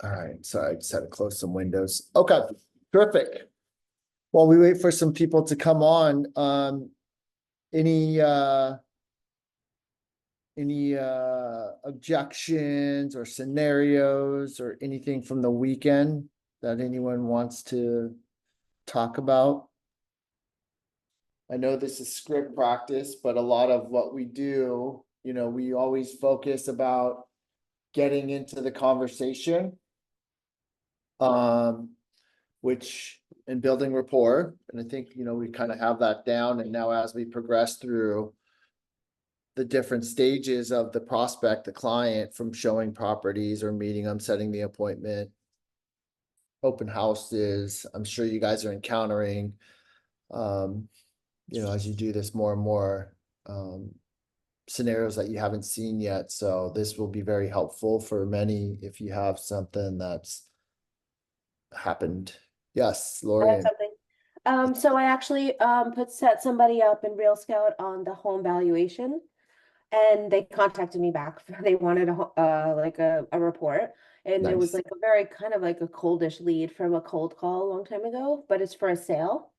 All right, sorry, I just had to close some windows. Okay, terrific. While we wait for some people to come on, any objections or scenarios or anything from the weekend that anyone wants to talk about? I know this is script practice, but a lot of what we do, we always focus about getting into the conversation. Which in building rapport, and I think, we kind of have that down. And now as we progress through the different stages of the prospect, the client, from showing properties or meeting them, setting the appointment, open houses, I'm sure you guys are encountering, as you do this more and more, scenarios that you haven't seen yet. So this will be very helpful for many if you have something that's happened. Yes, I have Lorian. something. So I actually set somebody up in Real Scout on the home valuation, and they contacted me back. They wanted like a report, and it was Nice. like a very kind of like a coldish lead from a cold call a long time ago, but it's for a sale.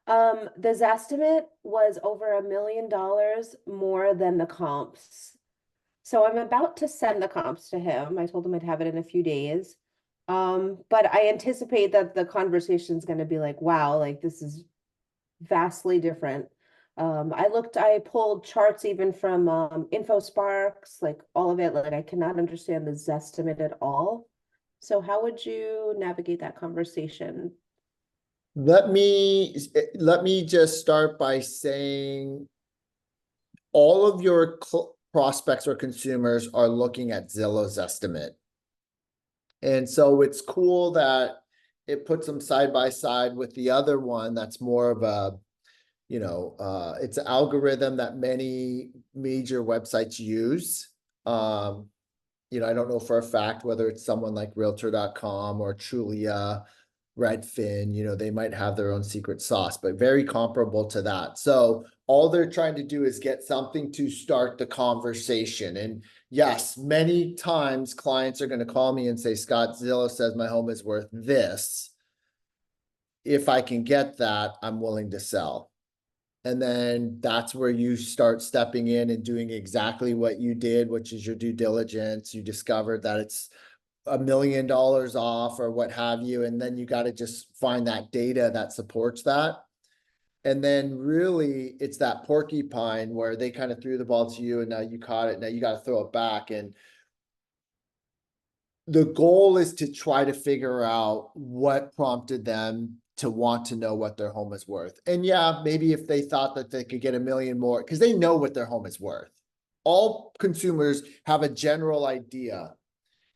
The Zestimate was over $1 million more than the comps. So I'm about to send the comps to him. I told him I'd have it in a few days. But I anticipate that the conversation is going to be like, wow, like this is vastly different. I pulled charts even from InfoSparks, like all of it. Like I cannot understand the Zestimate at all. So how would you navigate that conversation? Let me just start by saying all of your prospects or consumers are looking at Zillow's estimate. And so it's cool that it puts them side by side with the other one that's more of a, it's an algorithm that many major websites use. I don't know for a fact whether it's someone like realtor.com or Trulia, Redfin, they might have their own secret sauce, but very comparable to that. So all they're trying to do is get something to start the conversation. And yes, many times clients are going to call me and say, Scott, Zillow says my home is worth this. If I can get that, I'm willing to sell. And then that's where you start stepping in and doing exactly what you did, which is your due diligence. You discovered that it's $1 million off or what have you. And then you got to just find that data that supports that. And then really it's that porcupine where they kind of threw the ball to you and now you caught it. Now you got to throw it back. And the goal is to try to figure out what prompted them to want to know what their home is worth. And yeah, maybe if they thought that they could get a million more, because they know what their home is worth. All consumers have a general idea.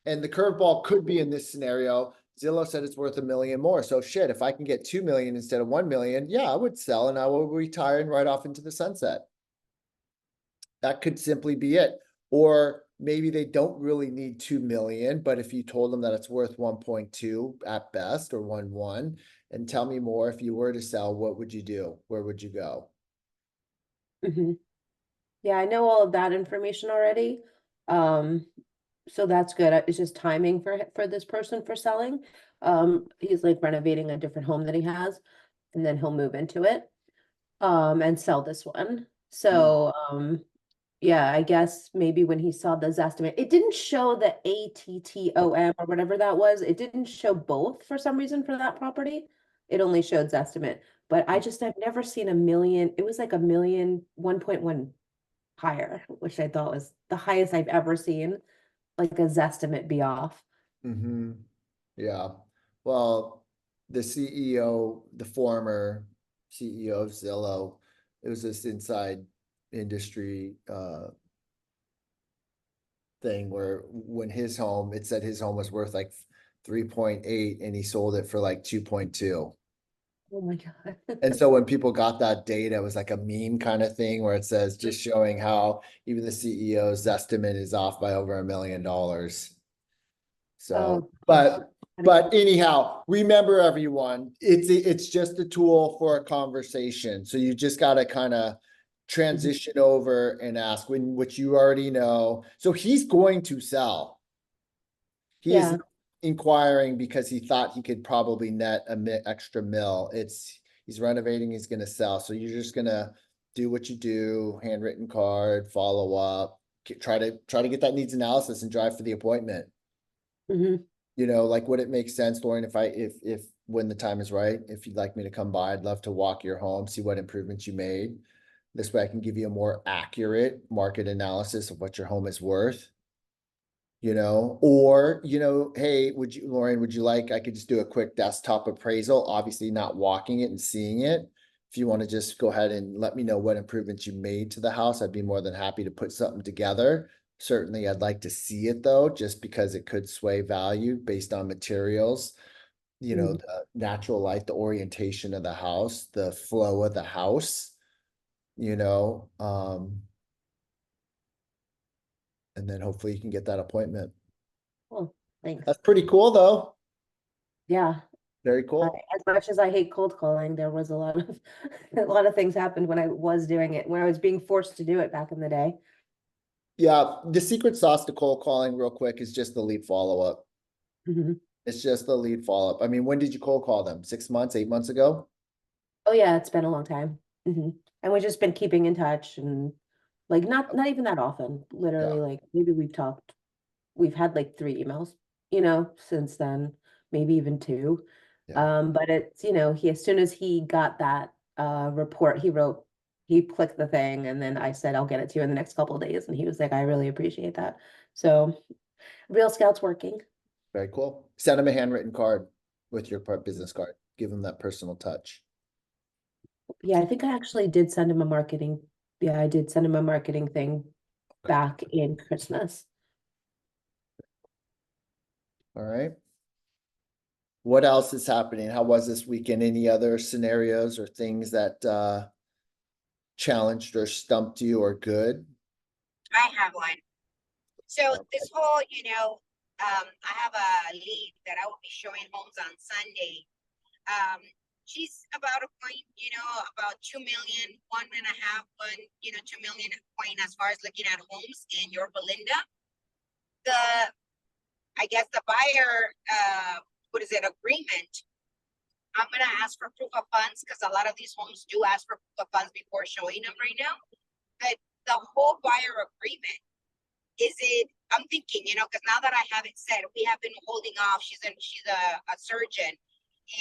And the curveball could be in this scenario. Zillow said it's worth a million more. So shit, if I can get 2 million instead of 1 million, yeah, I would sell and I will retire and ride off into the sunset. That could simply be it. Or maybe they don't really need 2 million, but if you told them that it's worth 1.2 at best or 1.1, and tell me more, if you were to sell, what would you do? Where would you go? Mhm. Yeah, I know all of that information already. Um, so that's good. It's just timing for this person for selling. He's like renovating a different home that he has, and then he'll move into it, and sell this one. Mm. So, yeah, I guess maybe when he saw the Zestimate, it didn't show the ATTOM or whatever that was. It didn't show both for some reason for that property. It only showed Zestimate. But I've never seen a million. It was like a million, 1.1 higher, which I thought was the highest I've ever seen, like a Zestimate be off. Mm-hmm. Yeah. Well, the CEO, the former CEO of Zillow, it was this inside industry thing where when his home, it said his home was worth like 3.8 and he sold it for like 2.2. Oh my God. And so when people got that data, it was like a meme kind of thing where it says just showing how even the CEO's estimate is off by over $1 million. So, Oh gosh. but anyhow, remember everyone, it's just a tool for a conversation. So you just got to kind of Mhm. transition over and ask when, which you already know. So he's going to sell. He is Yeah. inquiring because he thought he could probably net extra mil. He's renovating, he's gonna sell. So you're just gonna do what you do, handwritten card, follow up, try to get that needs analysis and drive for the appointment. Mhm. You know, like, would it make sense, Lauren, if when the time is right, if you'd like me to come by, I'd love to walk your home, see what improvements you made. This way I can give you a more accurate market analysis of what your home is worth. You know, or, you know, hey, Lauren, would you like, I could just do a quick desktop appraisal, obviously not walking it and seeing it. If you want to just go ahead and let me know what improvements you made to the house, I'd be more than happy to put something together. Certainly, I'd like to see it though, just because it could sway value based on materials, you know, Mhm. the natural light, the orientation of the house, the flow of the house, you know, and then hopefully you can get that appointment. Cool. Thanks. That's pretty cool though. Yeah. Very cool. As much as I hate cold calling, there was a lot of a lot of things happened when I was doing it, when I was being forced to do it back in the day. Yeah, the secret sauce to cold calling real quick is just the lead follow-up. Mhm. It's just the lead follow-up. I mean, when did you cold call them? 6 months, 8 months ago? Oh yeah, it's been a long time. And we've just been keeping in touch and like not even that often. Yeah, Literally, like maybe we've had like 3 emails, since then, maybe even two. yeah. But it's, he as soon as he got that report, he clicked the thing and then I said, I'll get it to you in the next couple of days. And he was like, I really appreciate that. So Real Scout's working. Very cool. Send them a handwritten card with your business card. Give them that personal touch. Yeah, I think I actually did send him a marketing. Yeah, I did send him a marketing thing Okay. back in Christmas. All right. What else is happening? How was this weekend? Any other scenarios or things that challenged or stumped you or good? I have one. So All this whole, I have a lead that I will be showing homes on Sunday. She's about a point, about 2 million, 1.5, 2 million point as far as looking at homes in your Belinda. I guess the buyer, agreement. I'm gonna ask for proof of funds because a lot of these homes do ask for proof of funds before showing them right now. But the whole buyer agreement, I'm thinking, because now that I have it said, we have been holding off. She's a surgeon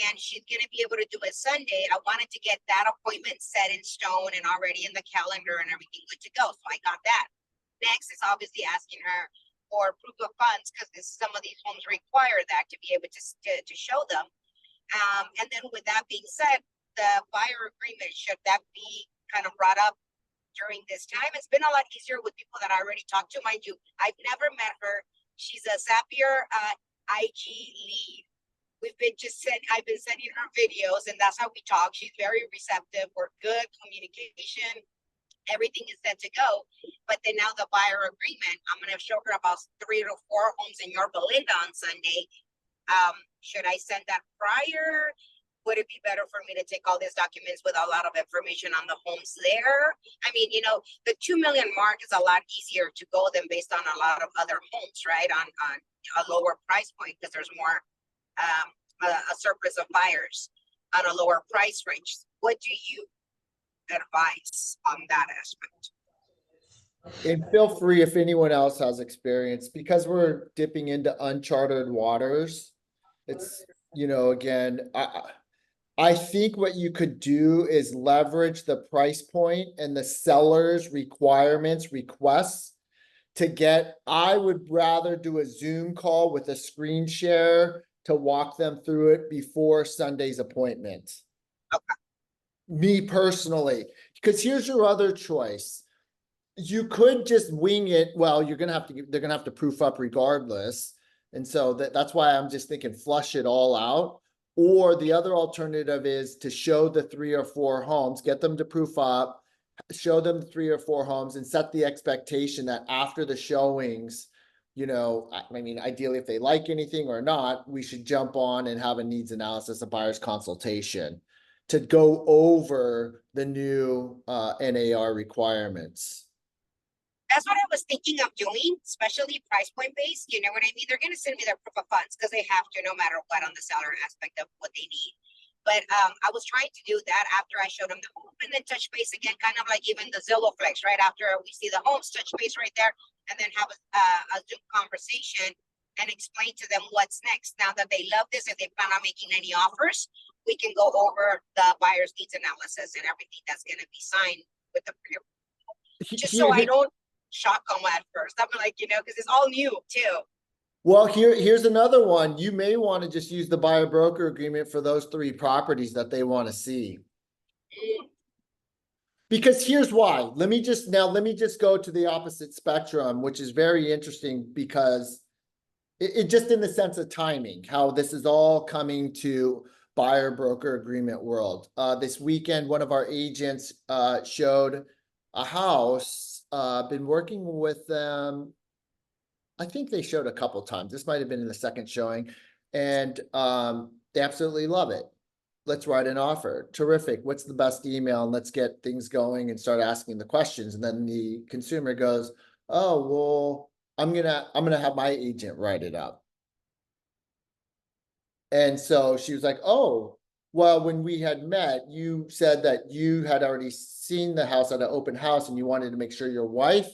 and she's going to be able to do it Sunday. I wanted to get that appointment set in stone and already in the calendar and everything good to go. So I got that. Next is obviously asking her for proof of funds because some of these homes require that to be able to show them. And then with that being said, the buyer agreement, should that be kind of brought up during this time? It's been a lot easier with people that I already talked to. Mind you, I've never met her. She's a Zapier IG lead. I've been sending her videos and that's how we talk. She's very receptive. We're good communication. Everything is set to go. But then now the buyer agreement, I'm going to show her about 3 to 4 homes in your Belinda on Sunday. Should I send that prior? Would it be better for me to take all these documents with a lot of information on the homes there? I mean, the 2 million mark is a lot easier to go than based on a lot of other homes, right? On a lower price point because there's more a surplus of buyers on a lower price range. What do you advise on that aspect? And feel free if anyone else has experience, because we're dipping into uncharted waters. It's, again, I think what you could do is leverage the price point and the seller's requests to get, I would rather do a Zoom call with a screen share to walk them through it before Sunday's appointment. Okay. Me personally, because here's your other choice. You could just wing it. Well, they're gonna have to proof up regardless. And so that's why I'm just thinking flush it all out. Or the other alternative is to show the 3 or 4 homes, get them to proof up, show them 3 or 4 homes and set the expectation that after the showings, I mean, ideally, if they like anything or not, we should jump on and have a needs analysis, a buyer's consultation to go over the new NAR requirements. That's what I was thinking of doing, especially price point based. You know what I mean? They're gonna send me their proof of funds because they have to, no matter what, on the seller aspect of what they need. But I was trying to do that after I showed them the home, and then touch base again, kind of like even the Zillow Flex, right after we see the homes, touch base right there, and then have a Zoom conversation and explain to them what's next. Now that they love this, if they plan on making any offers, we can go over the buyer's needs analysis and everything that's gonna be signed with the pre, just so I don't shock them at first. I'm like, you know, because it's all new too. Well, here's another one. You may want to just use the buyer broker agreement for those 3 properties that they want to see. Because here's why. Let me just go to the opposite spectrum, which is very interesting because it just in the sense of timing, how this is all coming to buyer broker agreement world. This weekend, one of our agents showed a house. Been working with them. I think they showed a couple times. This might have been in the second showing, and they absolutely love it. Let's write an offer. Terrific. What's the best email? And let's get things going and start asking the questions. And then the consumer goes, "Oh, well, I'm gonna have my agent write it up." And so she was like, "Oh, well, when we had met, you said that you had already seen the house at an open house and you wanted to make sure your wife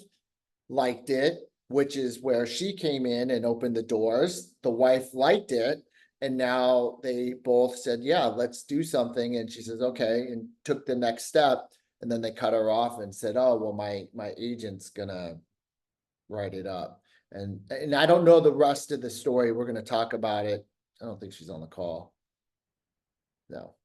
liked it, which is where she came in and opened the doors. The wife liked it. And now they both said, yeah, let's do something." And she says, okay, and took the next step. And then they cut her off and said, oh, well, my agent's gonna write it up. And I don't know the rest of the story. We're gonna talk about it. I don't think she's on the call. No.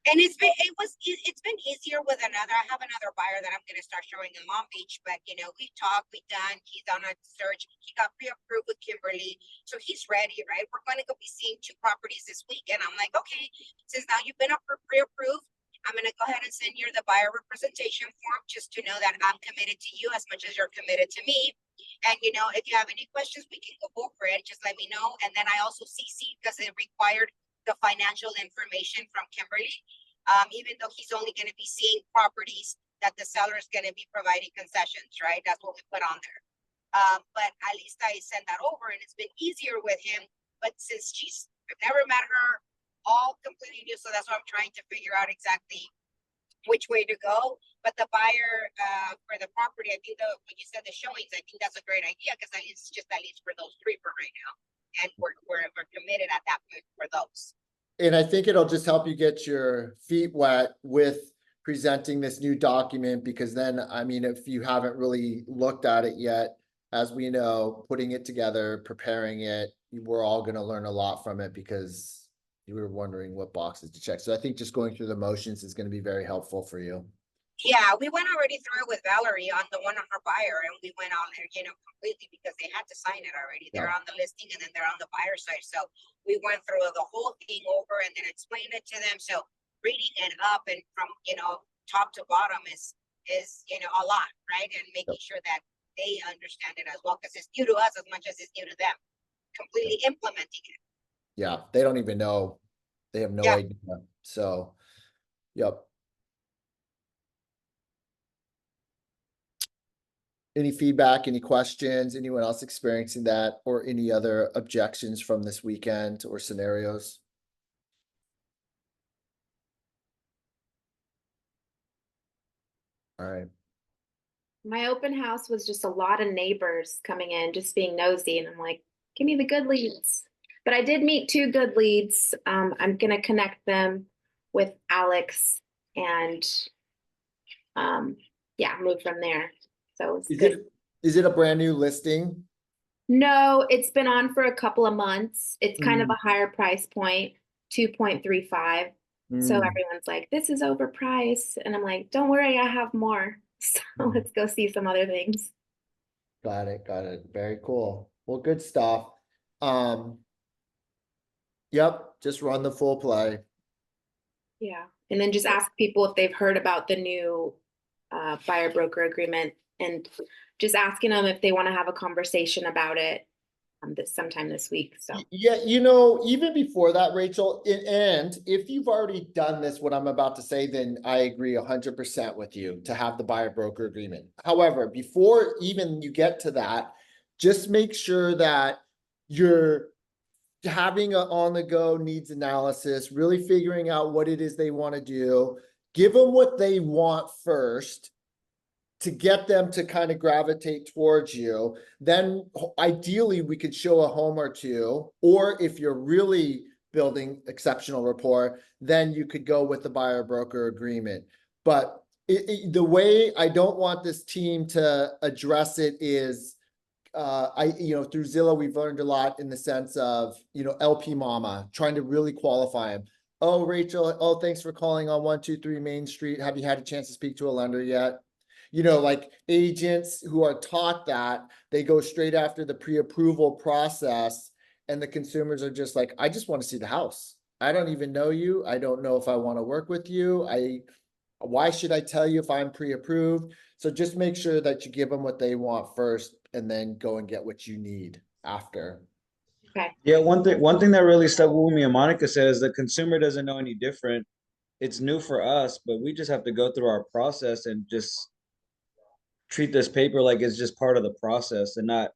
And it's been easier with another. I have another buyer that I'm going to start showing in Long Beach, but you know, we've talked, we've done, he's on a search, he got pre-approved with Kimberly, so he's ready, right? We're going to go be seeing 2 properties this week, and I'm like, okay, since now you've been pre-approved, I'm going to go ahead and send you the buyer representation form just to know that I'm committed to you as much as you're committed to me. And you know, if you have any questions, we can go over it. Just let me know. And then I also CC because it required the financial information from Kimberly, even though he's only going to be seeing properties that the seller is going to be providing concessions, right? That's what we put on there. But at least I sent that over, and it's been easier with him. But since I've never met her, all completely new, so that's why I'm trying to figure out exactly which way to go. But the buyer for the property, I think when you said the showings, I think that's a great idea because it's just at least for those 3 for right now. And we're committed at that point for those. And I think it'll just help you get your feet wet with presenting this new document, because then, I mean, if you haven't really looked at it yet, as we know, putting it together, preparing it, we're all going to learn a lot from it because you were wondering what boxes to check. So I think just going through the motions is going to be very helpful for you. Yeah, we went already through with Valerie on the one on her buyer, and we went on there, you know, completely because they had to sign it already. They're on the listing and then they're on the buyer side. So we went through the whole thing over and then explained it to them. So reading it up and from, you know, top to bottom is, you know, a lot, right? And making sure that they understand it as well, because it's new to us as much as it's new to them, completely implementing it. Yeah, they don't even know. They have no idea. So, yep. Any feedback, any questions, anyone else experiencing that, or any other objections from this weekend or scenarios? All right. My open house was just a lot of neighbors coming in, just being nosy. And I'm like, give me the good leads. But I did meet 2 good leads. I'm going to connect them with Alex and yeah, move from there. So it's good. Is it a brand new listing? No, it's been on for a couple of months. It's kind of a higher price point, 2.35. So everyone's like, this is overpriced. And I'm like, don't worry, I have more. So let's go see some other things. Got it. Got it. Very cool. Well, good stuff. Yep. Just run the full play. Yeah. And then just ask people if they've heard about the new buyer broker agreement, and just asking them if they want to have a conversation about it. this sometime this week. So Yeah, even before that, Rachel, and if you've already done this, what I'm about to say, then I agree 100% with you to have the buyer broker agreement. However, before even you get to that, just make sure that you're having a on the go needs analysis, really figuring out what it is they want to do, give them what they want first to get them to kind of gravitate towards you. Then ideally we could show a home or two, or if you're really building exceptional rapport, then you could go with the buyer broker agreement. But the way I don't want this team to address it is through Zillow, we've learned a lot in the sense of, LP Mama, trying to really qualify him. Oh, Rachel, oh, thanks for calling on 123 Main Street. Have you had a chance to speak to a lender yet? Like agents who are taught that, they go straight after the pre-approval process, and the consumers are just like, I just want to see the house. I don't even know you. I don't know if I want to work with you. Why should I tell you if I'm pre-approved? So just make sure that you give them what they want first and then go and get what you need after. okay. Yeah, one thing that really stuck with me, and Monica said, is the consumer doesn't know any different. It's new for us, but we just have to go through our process and just treat this paper like it's just part of the process and not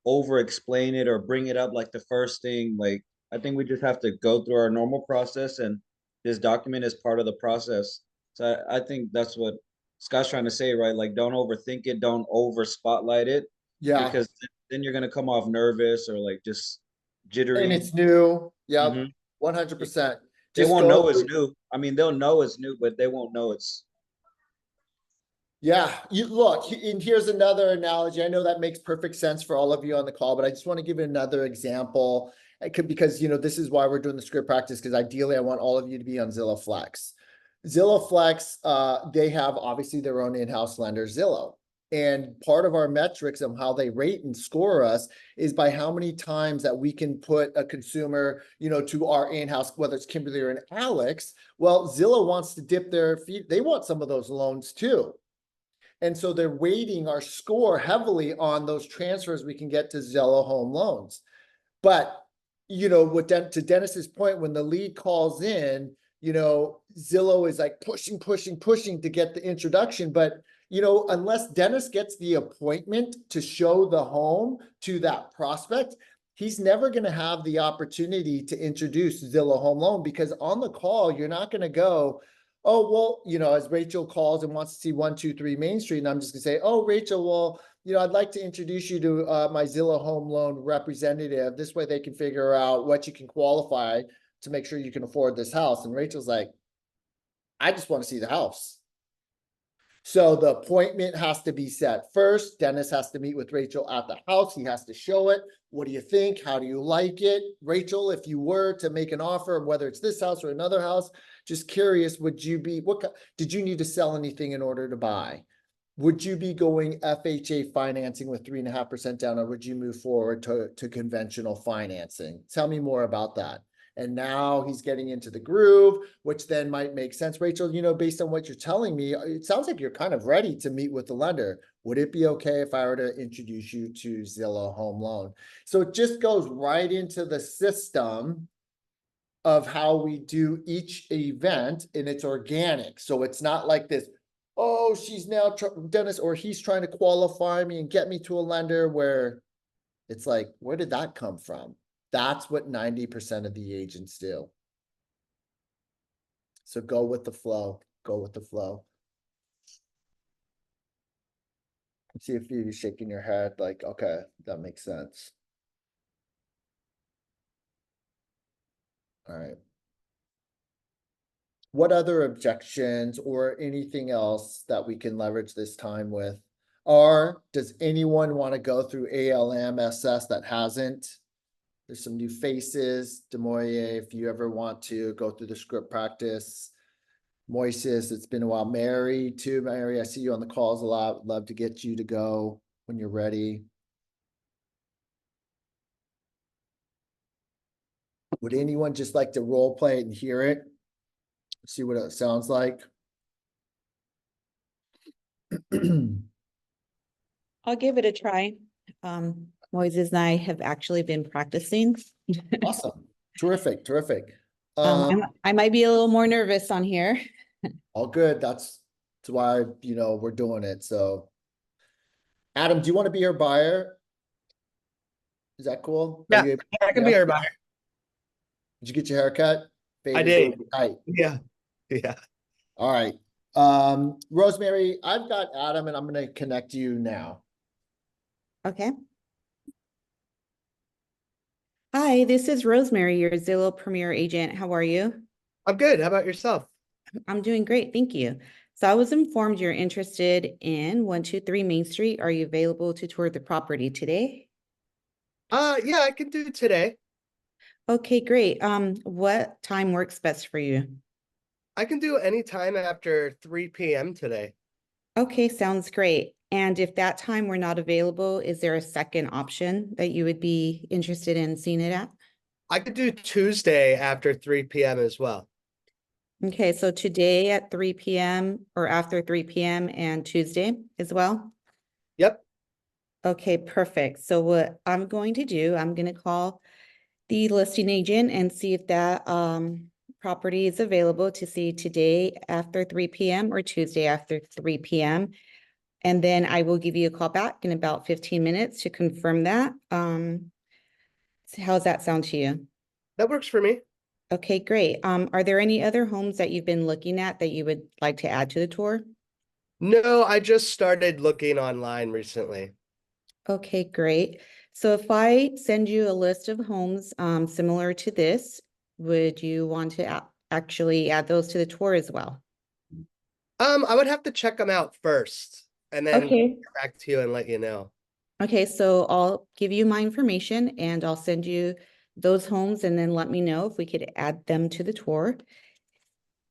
over explain it or bring it up like the first thing. Like, I think we just have to go through our normal process, and this document is part of the process. So I think that's what Scott's trying to say, right? Like, don't overthink it, don't over spotlight it, Yeah, because then you're gonna come off nervous or like just jittery. and it's new. Yep, Mhm. 100%. They Just won't go know it's through. new. I mean, they'll know it's new, but they won't know it's. Yeah, you look, and here's another analogy. I know that makes perfect sense for all of you on the call, but I just want to give you another example. Because this is why we're doing the script practice, because ideally I want all of you to be on Zillow Flex. Zillow Flex, they have obviously their own in-house lender, Zillow. And part of our metrics of how they rate and score us is by how many times that we can put a consumer, to our in-house, whether it's Kimberly or an Alex. Well, Zillow wants to dip their feet. They want some of those loans too. And so they're weighting our score heavily on those transfers we can get to Zillow Home Loans. But, to Dennis's point, when the lead calls in, Zillow is like pushing to get the introduction. But, unless Dennis gets the appointment to show the home to that prospect, he's never going to have the opportunity to introduce Zillow Home Loan, because on the call, you're not going to go, oh, well, as Rachel calls and wants to see 123 Main Street, and I'm just gonna say, oh, Rachel, well, I'd like to introduce you to my Zillow Home Loan representative. This way they can figure out what you can qualify to make sure you can afford this house. And Rachel's like, I just want to see the house. So the appointment has to be set first. Dennis has to meet with Rachel at the house. He has to show it. What do you think? How do you like it? Rachel, if you were to make an offer, whether it's this house or another house, just curious, did you need to sell anything in order to buy? Would you be going FHA financing with 3.5% down, or would you move forward to conventional financing? Tell me more about that. And now he's getting into the groove, which then might make sense. Rachel, based on what you're telling me, it sounds like you're kind of ready to meet with the lender. Would it be okay if I were to introduce you to Zillow Home Loan? So it just goes right into the system of how we do each event, and it's organic. So it's not like this, oh, she's now Dennis, or he's trying to qualify me and get me to a lender, where it's like, where did that come from? That's what 90% of the agents do. So go with the flow. Go with the flow. See if you're shaking your head like, okay, that makes sense. All right. What other objections or anything else that we can leverage this time with? Or does anyone want to go through ALMSS that hasn't? There's some new faces. Demoye, if you ever want to go through the script practice. Moises, it's been a while. Mary, too. Mary, I see you on the calls a lot. Would love to get you to go when you're ready. Would anyone just like to role play it and hear it? See what it sounds like? I'll give it a try. Moises and I have actually been practicing. Awesome. Terrific, terrific. I might be a little more nervous on here. All good. That's why, we're doing it. So Adam, do you want to be our buyer? Is that cool? Are Yeah, you able- I can be yeah? our buyer. Did you get your haircut? I Faded did. tight. Yeah. Yeah. All right. Rosemary, I've got Adam and I'm gonna connect you now. Okay. Hi, this is Rosemary, your Zillow Premier agent. How are you? I'm good. How about yourself? I'm doing great, thank you. So I was informed you're interested in 123 Main Street. Are you available to tour the property today? Yeah, I can do it today. Okay, great. What time works best for you? I can do any time after 3 p.m. today. Okay, sounds great. And if that time were not available, is there a second option that you would be interested in seeing it at? I could do Tuesday after 3 p.m. as well. Okay, so today at 3 p.m. or after 3 p.m. and Tuesday as well? Yep. Okay, perfect. So what I'm going to do, I'm going to call the listing agent and see if that property is available to see today after 3 p.m. or Tuesday after 3 p.m. And then I will give you a call back in about 15 minutes to confirm that. So how's that sound to you? That works for me. Okay, great. Are there any other homes that you've been looking at that you would like to add to the tour? No, I just started looking online recently. Okay, great. So if I send you a list of homes similar to this, would you want to actually add those to the tour as well? I would have to check them out first and then Okay. get back to you and let you know. Okay, so I'll give you my information and I'll send you those homes and then let me know if we could add them to the tour.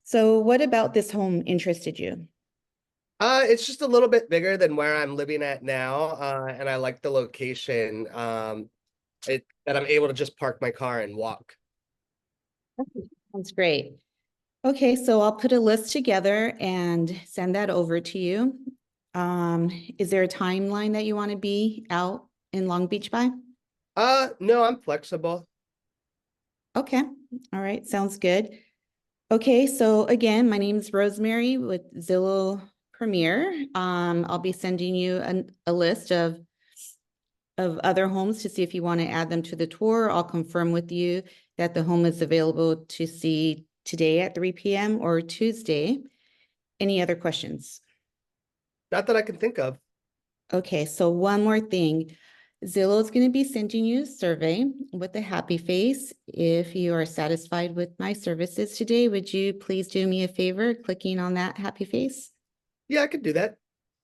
So what about this home interested you? It's just a little bit bigger than where I'm living at now, and I like the location. That I'm able to just park my car and walk. Sounds great. Okay, so I'll put a list together and send that over to you. Is there a timeline that you want to be out in Long Beach by? No, I'm flexible. Okay, all right, sounds good. Okay, so again, my name is Rosemary with Zillow Premier. I'll be sending you a list of other homes to see if you want to add them to the tour. I'll confirm with you that the home is available to see today at 3 p.m. or Tuesday. Any other questions? Not that I can think of. Okay, so one more thing. Zillow is going to be sending you a survey with a happy face. If you are satisfied with my services today, would you please do me a favor clicking on that happy face? Yeah, I could do that.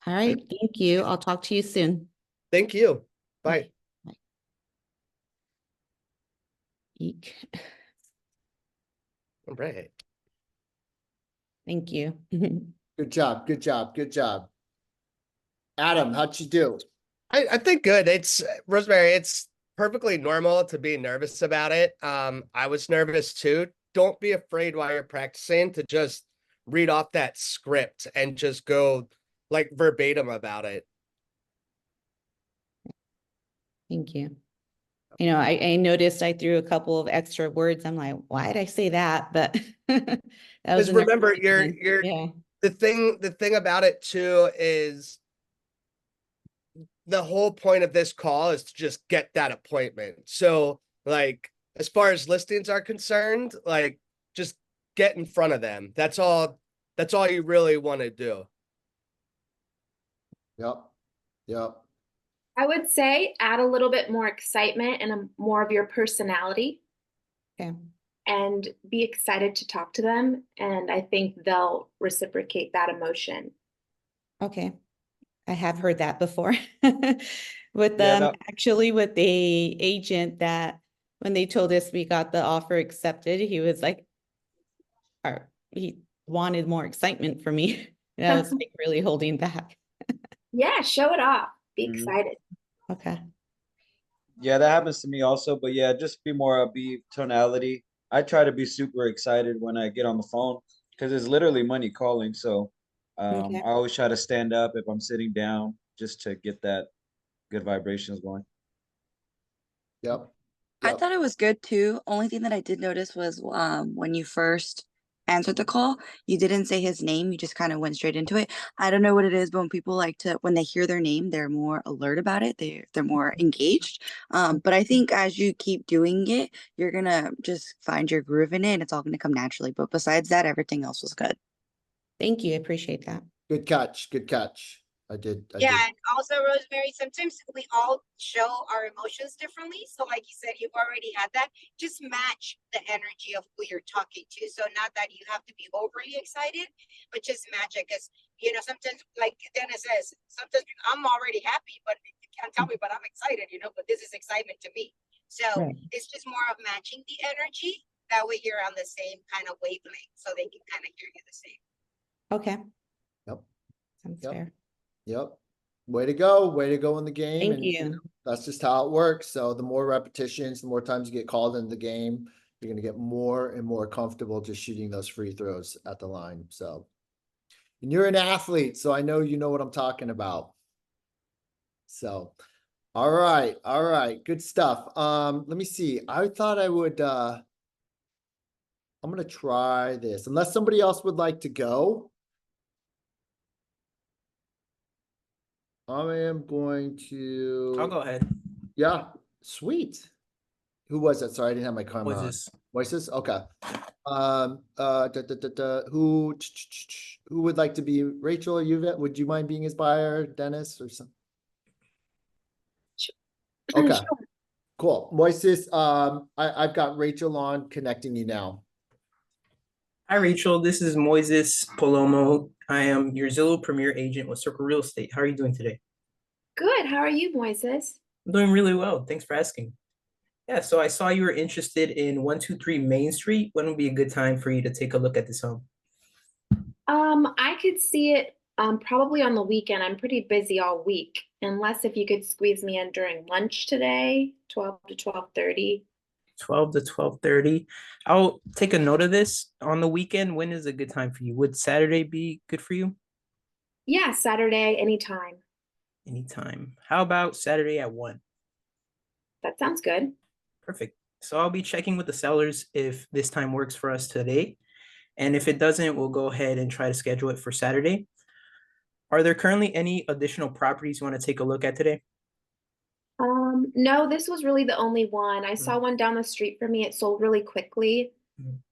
All right, thank you. I'll talk to you soon. Thank you. Bye. Okay, bye. Eek. All right. Thank you. Good job, good job, good job. Adam, how'd you do? I think good. It's Rosemary, it's perfectly normal to be nervous about it. I was nervous too. Don't be afraid while you're practicing to just read off that script and just go like verbatim about it. Thank you. You know, I noticed I threw a couple of extra words. I'm like, why did I say that? But that was Because remember, yeah. the thing about it too is the whole point of this call is to just get that appointment. So like as far as listings are concerned, like just get in front of them. That's all you really want to do. Yep, yep. I would say add a little bit more excitement and more of your personality Okay. and be excited to talk to them. And I think they'll reciprocate that emotion. Okay. I have heard that before. With Yeah, them, actually with the agent that when they told us we got the offer accepted, he was like, he wanted more excitement for me. And I was like really holding back. Yeah, show it off. Be Mhm. excited. Okay. Yeah, that happens to me also. But yeah, just be more upbeat tonality. I try to be super excited when I get on the phone because it's literally money calling. So Okay. I always try to stand up if I'm sitting down just to get that good vibrations going. Yep. I Yep. thought it was good too. Only thing that I did notice was when you first answered the call, you didn't say his name. You just kind of went straight into it. I don't know what it is, but when people like to when they hear their name, they're more alert about it. They're more engaged. But I think as you keep doing it, you're gonna just find your groove in it and it's all gonna come naturally. But besides that, everything else was good. Thank you. I appreciate that. Good catch. Good catch. I did. Yeah, and also Rosemary, sometimes we all show our emotions differently. So like you said, you've already had that. Just match the energy of who you're talking to. So not that you have to be overly excited, but just match it. Because, you know, sometimes like Dennis says, sometimes I'm already happy, but you can't tell me, but I'm excited, you know, but this is excitement to me. So Right. it's just more of matching the energy. That way you're on the same kind of wavelength so they can kind of hear you the same. Okay. Yep. Sounds Yep. fair. Yep. Way to go. Way to go in the game. Thank And you. that's just how it works. So the more repetitions, the more times you get called into the game, you're gonna get more and more comfortable just shooting those free throws at the line. So, and you're an athlete, so I know you know what I'm talking about. So, all right, good stuff. Let me see. I thought I would I'm gonna try this unless somebody else would like to go. I am going to. I'll go ahead. Yeah, sweet. Who was that? Sorry, I didn't have my camera on. Voices. Voices? Okay. Who would like to be Rachel or Yvette? Would you mind being his buyer, Dennis or something? Okay, Sure. cool. Moises, I've got Rachel on connecting you now. Hi, Rachel. This is Moises Palomo. I am your Zillow Premier Agent with Circle Real Estate. How are you doing today? Good. How are you, Moises? I'm doing really well. Thanks for asking. Yeah, so I saw you were interested in 123 Main Street. When would be a good time for you to take a look at this home? I could see it probably on the weekend. I'm pretty busy all week, unless if you could squeeze me in during lunch today, 12 to 12:30. 12 to 12:30. I'll take a note of this. On the weekend, when is a good time for you? Would Saturday be good for you? Yeah, Saturday, anytime. Anytime. How about Saturday at 1? That sounds good. Perfect. So I'll be checking with the sellers if this time works for us today. And if it doesn't, we'll go ahead and try to schedule it for Saturday. Are there currently any additional properties you want to take a look at today? No, this was really the only one. I saw one down the street from me. It sold really quickly,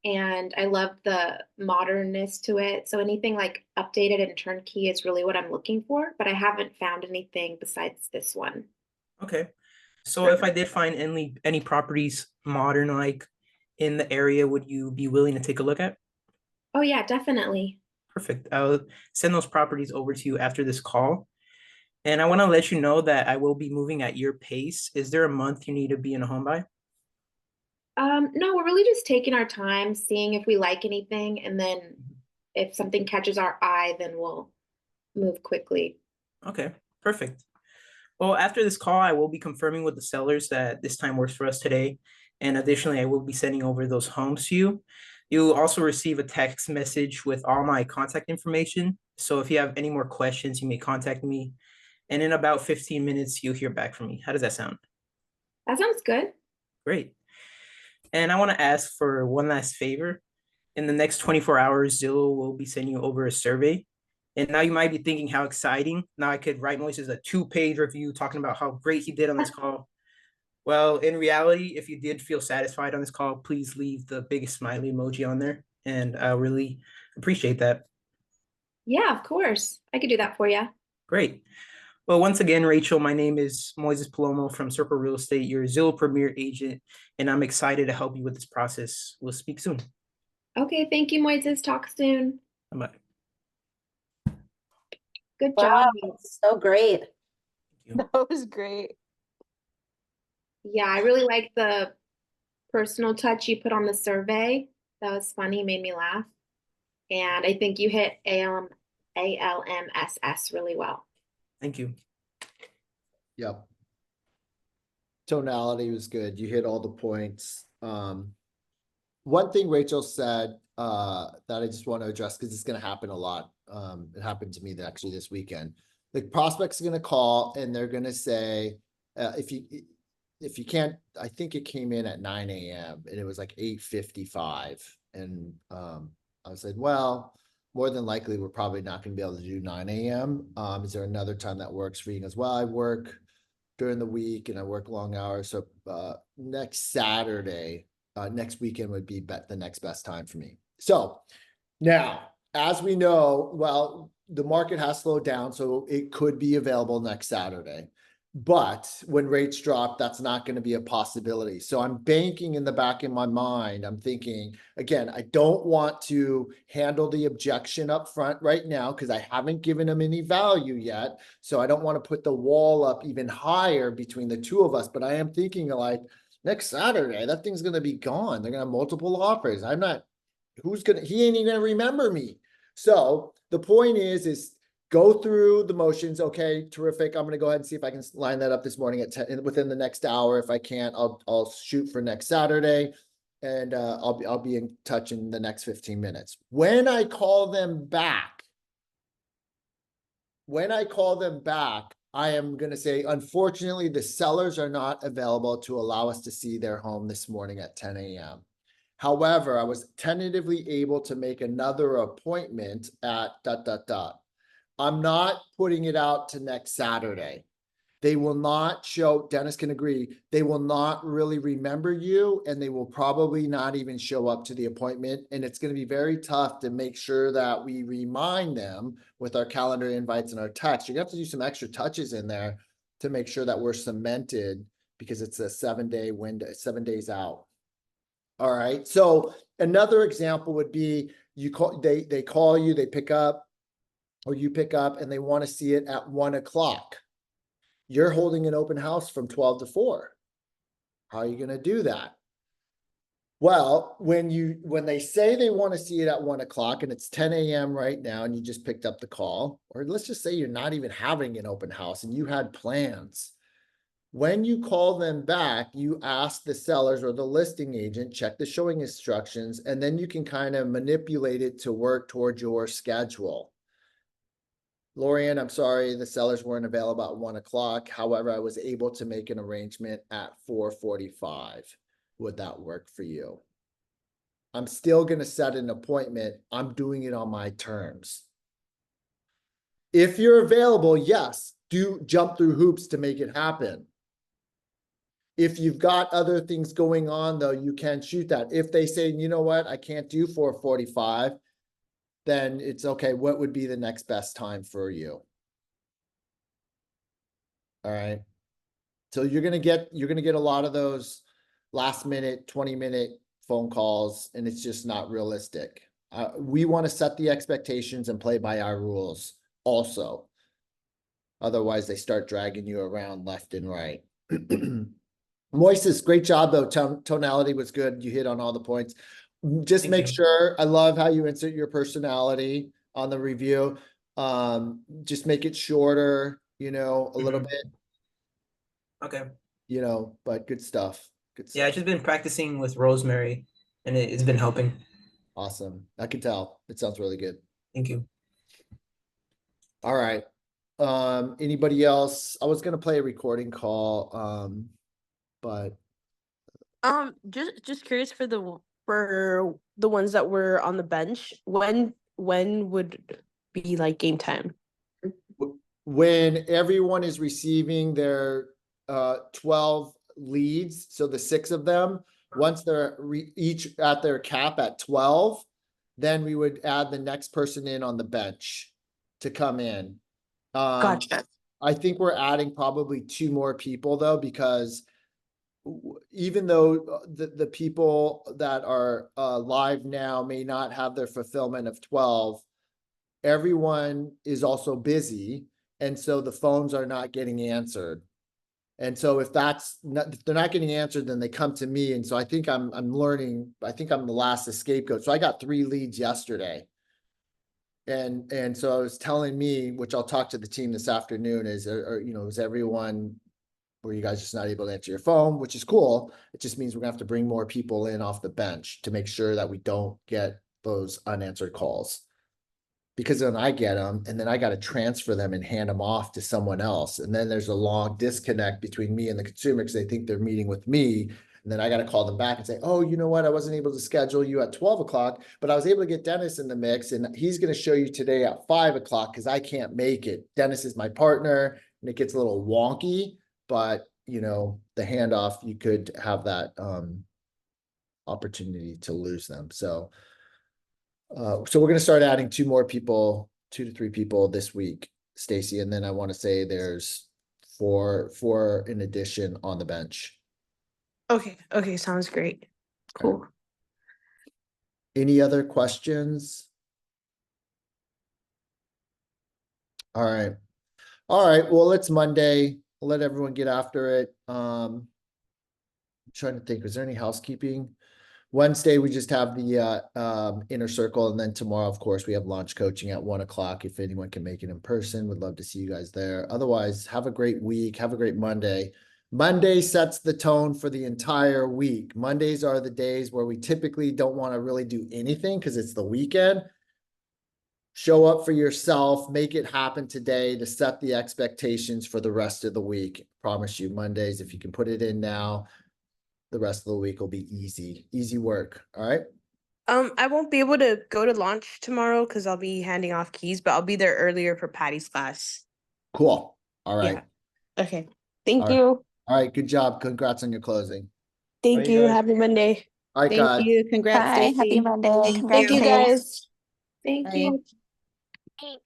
and I loved the modernness to it. So anything like updated and turnkey is really what I'm looking for, but I haven't found anything besides this one. Okay. So if I did find any properties modern like in the area, would you be willing to take a look at? Oh yeah, definitely. Perfect. I'll send those properties over to you after this call. And I want to let you know that I will be moving at your pace. Is there a month you need to be in a home by? No, we're really just taking our time, seeing if we like anything, and then if something catches our eye, then we'll move quickly. Okay, perfect. Well, after this call, I will be confirming with the sellers that this time works for us today. And additionally, I will be sending over those homes to you. You'll also receive a text message with all my contact information. So if you have any more questions, you may contact me. And in about 15 minutes, you'll hear back from me. How does that sound? That sounds good. Great. And I want to ask for one last favor. In the next 24 hours, Zillow will be sending you over a survey. And now you might be thinking how exciting. Now I could write Moises a 2-page review talking about how great he did on this call. Well, in reality, if you did feel satisfied on this call, please leave the biggest smiley emoji on there. And I really appreciate that. Yeah, of course. I could do that for you. Great. Well, once again, Rachel, my name is Moises Palomo from Circle Real Estate, your Zillow Premier Agent, and I'm excited to help you with this process. We'll speak soon. Okay, thank you, Moises. Talk soon. Bye-bye. Good Wow, job. so great. That was great. Yeah, I really like the personal touch you put on the survey. That was funny, made me laugh. And I think you hit ALMSS really well. Thank you. Yep. Tonality was good. You hit all the points. One thing Rachel said that I just want to address because it's going to happen a lot. It happened to me actually this weekend. The prospect's going to call and they're going to say, if you if you can't, I think it came in at 9 AM and it was like 8:55. And I said, well, more than likely, we're probably not gonna be able to do 9 AM. Is there another time that works for you? As well, I work during the week and I work long hours. So next Saturday, next weekend would be the next best time for me. So now, as we know, well, the market has slowed down, so it could be available next Saturday. But when rates drop, that's not going to be a possibility. So I'm banking in the back of my mind. I'm thinking, again, I don't want to handle the objection up front right now because I haven't given them any value yet. So I don't want to put the wall up even higher between the two of us. But I am thinking like next Saturday, that thing's going to be gone. They're going to have multiple offers. I'm not, he ain't even going to remember me. So the point is go through the motions. Okay, terrific. I'm going to go ahead and see if I can line that up this morning at 10, within the next hour. If I can't, I'll shoot for next Saturday, and I'll be in touch in the next 15 minutes. When I call them back, I am going to say, unfortunately, the sellers are not available to allow us to see their home this morning at 10 AM. However, I was tentatively able to make another appointment at ... I'm not putting it out to next Saturday. They will not show, Dennis can agree, they will not really remember you, and they will probably not even show up to the appointment. And it's going to be very tough to make sure that we remind them with our calendar invites and our text. You're going to have to do some extra touches in there to make sure that we're cemented, because it's a 7-day window, 7 days out. All right. So another example would be you call, they call you, they pick up, or you pick up, and they want to see it at 1 o'clock. You're holding an open house from 12 to 4. How are you going to do that? Well, when they say they want to see it at 1 o'clock and it's 10 AM right now, and you just picked up the call, or let's just say you're not even having an open house and you had plans. When you call them back, you ask the sellers or the listing agent, check the showing instructions, and then you can kind of manipulate it to work towards your schedule. Lorianne, I'm sorry, the sellers weren't available at 1 o'clock. However, I was able to make an arrangement at 4:45. Would that work for you? I'm still going to set an appointment. I'm doing it on my terms. If you're available, yes, do jump through hoops to make it happen. If you've got other things going on, though, you can shoot that. If they say, you know what, I can't do 4:45, then it's okay. What would be the next best time for you? All right. So you're gonna get a lot of those last minute, 20-minute phone calls, and it's just not realistic. We want to set the expectations and play by our rules also. Otherwise, they start dragging you around left and right. Moises, great job though. Tonality was good. You hit on all the points. Just Thank make you. sure, I love how you insert your personality on the review. Just make it shorter, a little bit, Okay. but good stuff. Good Yeah, I've stuff. just been practicing with Rosemary, and it's been helping. Awesome. I can tell. It sounds really good. Thank you. All right. Anybody else? I was gonna play a recording call, but Just curious for the ones that were on the bench, when would be like game time? when everyone is receiving their 12 leads, so the 6 of them, once they're each at their cap at 12, then we would add the next person in on the bench to come in. Gotcha. I think we're adding probably 2 more people though, because even though the people that are live now may not have their fulfillment of 12, everyone is also busy, and so the phones are not getting answered. And so if they're not getting answered, then they come to me. And so I think I'm learning. I think I'm the last scapegoat. So I got 3 leads yesterday. And so I was telling me, which I'll talk to the team this afternoon, is everyone, were you guys just not able to answer your phone, which is cool. It just means we're gonna have to bring more people in off the bench to make sure that we don't get those unanswered calls. because then I get them and then I got to transfer them and hand them off to someone else. And then there's a long disconnect between me and the consumer because they think they're meeting with me. And then I got to call them back and say, oh, you know what? I wasn't able to schedule you at 12 o'clock, but I was able to get Dennis in the mix and he's going to show you today at 5 o'clock because I can't make it. Dennis is my partner and it gets a little wonky, but you know, the handoff, you could have that opportunity to lose them. So we're going to start adding 2 more people, 2 to 3 people this week, Stacy. And then I want to say there's four in addition on the bench. Okay. Okay. Sounds great. Cool. Any other questions? All right. All right. Well, it's Monday. I'll let everyone get after it. I'm trying to think, was there any housekeeping? Wednesday, we just have the inner circle. And then tomorrow, of course, we have launch coaching at 1 o'clock. If anyone can make it in person, would love to see you guys there. Otherwise, have a great week. Have a great Monday. Monday sets the tone for the entire week. Mondays are the days where we typically don't want to really do anything because it's the weekend. Show up for yourself, make it happen today to set the expectations for the rest of the week. Promise you, Mondays, if you can put it in now, the rest of the week will be easy work. All right. I won't be able to go to launch tomorrow because I'll be handing off keys, but I'll be there earlier for Patty's class. Cool. All right. Yeah. Okay. Thank All right. you. All right. Good job. Congrats on your closing. Thank Bye, you. guys. Happy Monday. All right, Thank guys. you. Congrats, Bye. Happy Stacy. Monday. Thank Thank you you. guys. Thank Bye. you. Thanks.